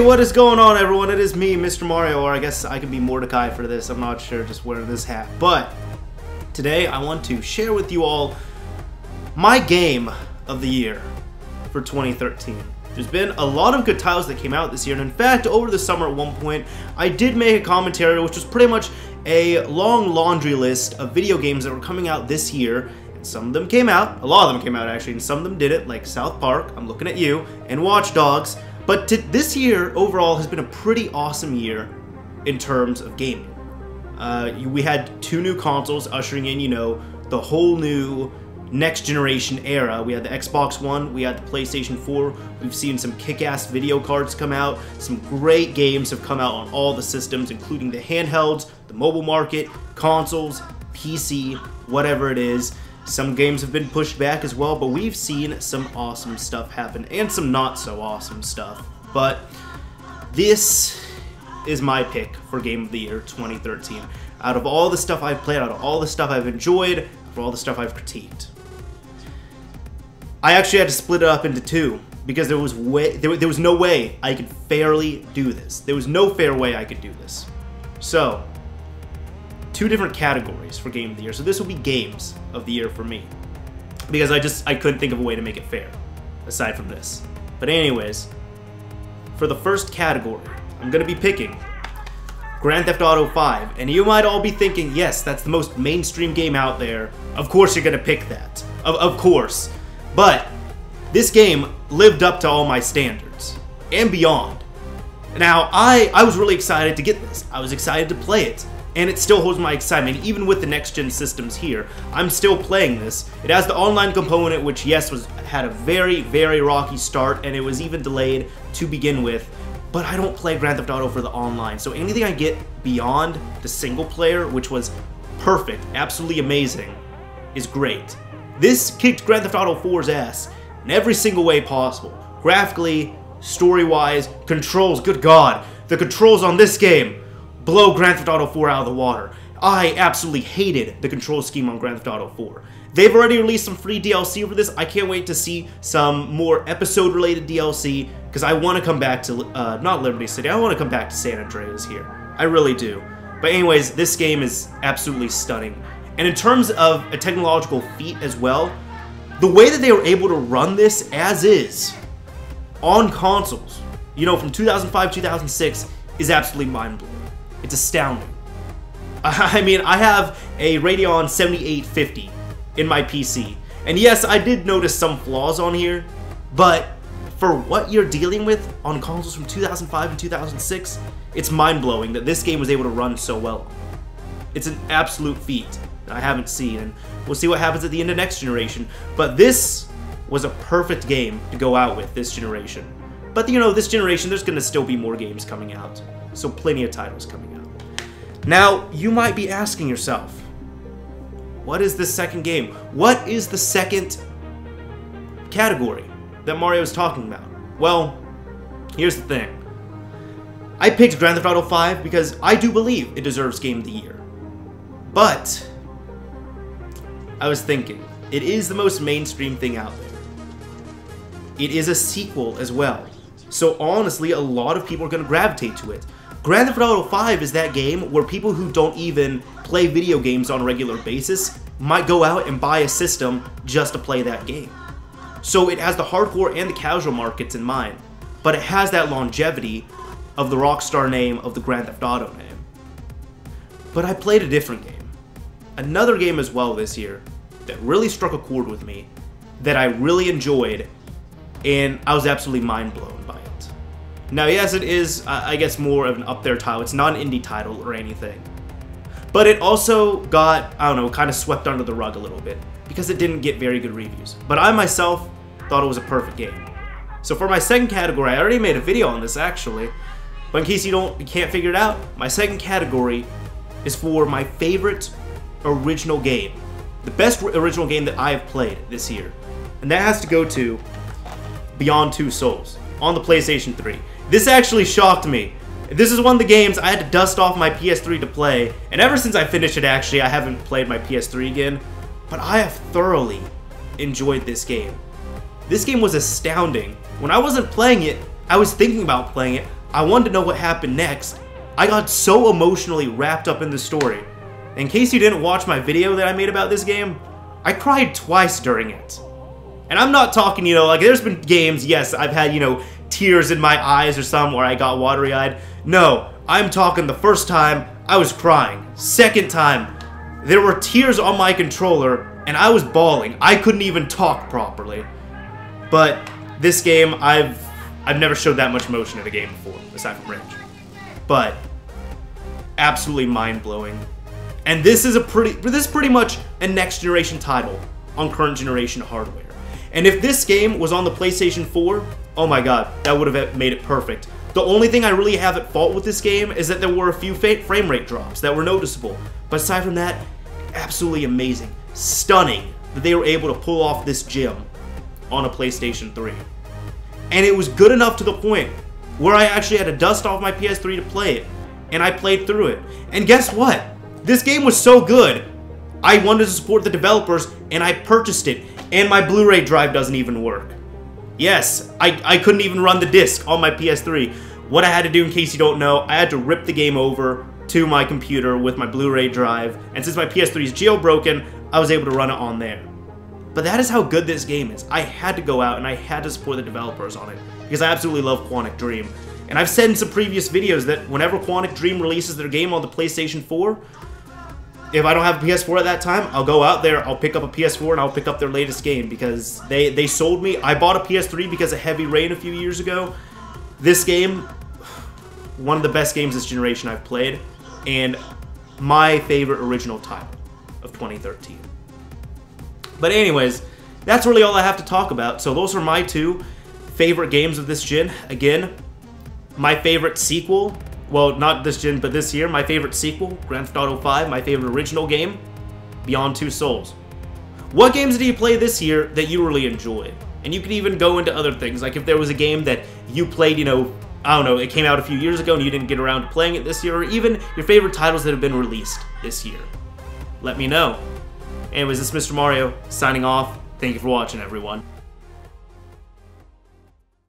what is going on, everyone? It is me, Mr. Mario, or I guess I could be Mordecai for this. I'm not sure, just wearing this hat. But today I want to share with you all my game of the year for 2013. There's been a lot of good titles that came out this year, and in fact, over the summer at one point, I did make a commentary which was pretty much a long laundry list of video games that were coming out this year. And some of them came out, a lot of them came out actually, and some of them didn't, like South Park, I'm looking at you, and Watch Dogs. But this year, overall, has been a pretty awesome year in terms of gaming. We had 2 new consoles ushering in, you know, the whole new next generation era. We had the Xbox One, we had the PlayStation 4, we've seen some kick-ass video cards come out, some great games have come out on all the systems, including the handhelds, the mobile market, consoles, PC, whatever it is. Some games have been pushed back as well, but we've seen some awesome stuff happen, and some not so awesome stuff. But this is my pick for Game of the Year 2013. Out of all the stuff I've played, out of all the stuff I've enjoyed, for all the stuff I've critiqued. I actually had to split it up into 2, because there was no way I could fairly do this. There was no fair way I could do this. So 2 different categories for Game of the Year. So this will be Games of the Year for me, because I couldn't think of a way to make it fair aside from this. But anyways, for the first category, I'm gonna be picking Grand Theft Auto 5, and you might all be thinking, yes, that's the most mainstream game out there. Of course you're gonna pick that. Of course. But this game lived up to all my standards and beyond. Now, I was really excited to get this. I was excited to play it. And it still holds my excitement, even with the next-gen systems here. I'm still playing this. It has the online component, which, yes, had a very, very rocky start, and it was even delayed to begin with. But I don't play Grand Theft Auto for the online, so anything I get beyond the single player, which was perfect, absolutely amazing, is great. This kicked Grand Theft Auto 4's ass in every single way possible. Graphically, story-wise, controls, good God. The controls on this game blow Grand Theft Auto 4 out of the water. I absolutely hated the control scheme on Grand Theft Auto 4. They've already released some free DLC for this. I can't wait to see some more episode-related DLC, because I want to come back to, not Liberty City, I want to come back to San Andreas here. I really do. But anyways, this game is absolutely stunning. And in terms of a technological feat as well, the way that they were able to run this as is on consoles, you know, from 2005, 2006, is absolutely mind-blowing. It's astounding. I mean, I have a Radeon 7850 in my PC. And yes, I did notice some flaws on here, but for what you're dealing with on consoles from 2005 and 2006, it's mind-blowing that this game was able to run so well. It's an absolute feat that I haven't seen, and we'll see what happens at the end of next generation. But this was a perfect game to go out with this generation. But you know, this generation, there's gonna still be more games coming out. So plenty of titles coming out. Now, you might be asking yourself, what is the second game? What is the second category that Mario is talking about? Well, here's the thing. I picked Grand Theft Auto 5 because I do believe it deserves Game of the Year. But I was thinking, it is the most mainstream thing out there. It is a sequel as well. So honestly, a lot of people are going to gravitate to it. Grand Theft Auto 5 is that game where people who don't even play video games on a regular basis might go out and buy a system just to play that game. So it has the hardcore and the casual markets in mind, but it has that longevity of the Rockstar name, of the Grand Theft Auto name. But I played a different game. Another game as well this year that really struck a chord with me, that I really enjoyed, and I was absolutely mind blown by it. Now, yes, it is, I guess, more of an up-there title. It's not an indie title or anything. But it also got, I don't know, kind of swept under the rug a little bit, because it didn't get very good reviews. But I myself thought it was a perfect game. So for my second category, I already made a video on this, actually. But in case you can't figure it out, my second category is for my favorite original game. The best original game that I have played this year. And that has to go to Beyond Two Souls on the PlayStation 3. This actually shocked me. This is one of the games I had to dust off my PS3 to play, and ever since I finished it, actually, I haven't played my PS3 again, but I have thoroughly enjoyed this game. This game was astounding. When I wasn't playing it, I was thinking about playing it. I wanted to know what happened next. I got so emotionally wrapped up in the story. In case you didn't watch my video that I made about this game, I cried twice during it. And I'm not talking, like there's been games, yes, I've had, tears in my eyes or some where I got watery-eyed. No, I'm talking the first time, I was crying. Second time, there were tears on my controller, and I was bawling. I couldn't even talk properly. But this game, I've never showed that much emotion in a game before, aside from Rage. But absolutely mind-blowing. And this is pretty much a next generation title on current generation hardware. And if this game was on the PlayStation 4, oh my god, that would have made it perfect. The only thing I really have at fault with this game is that there were a few frame rate drops that were noticeable. But aside from that, absolutely amazing. Stunning that they were able to pull off this gem on a PlayStation 3. And it was good enough to the point where I actually had to dust off my PS3 to play it. And I played through it. And guess what? This game was so good, I wanted to support the developers, and I purchased it. And my Blu-ray drive doesn't even work. Yes, I couldn't even run the disc on my PS3. What I had to do, in case you don't know, I had to rip the game over to my computer with my Blu-ray drive, and since my PS3 is jailbroken, I was able to run it on there. But that is how good this game is. I had to go out and I had to support the developers on it, because I absolutely love Quantic Dream. And I've said in some previous videos that whenever Quantic Dream releases their game on the PlayStation 4, if I don't have a PS4 at that time, I'll go out there, I'll pick up a PS4, and I'll pick up their latest game, because they sold me. I bought a PS3 because of Heavy Rain a few years ago. This game, one of the best games this generation I've played, and my favorite original title of 2013. But anyways, that's really all I have to talk about. So those are my two favorite games of this gen. Again, my favorite sequel, well, not this gen, but this year, my favorite sequel, Grand Theft Auto 5, my favorite original game, Beyond Two Souls. What games did you play this year that you really enjoyed? And you could even go into other things, like if there was a game that you played, I don't know, it came out a few years ago and you didn't get around to playing it this year, or even your favorite titles that have been released this year. Let me know. Anyways, this is Mr. Mario, signing off. Thank you for watching, everyone.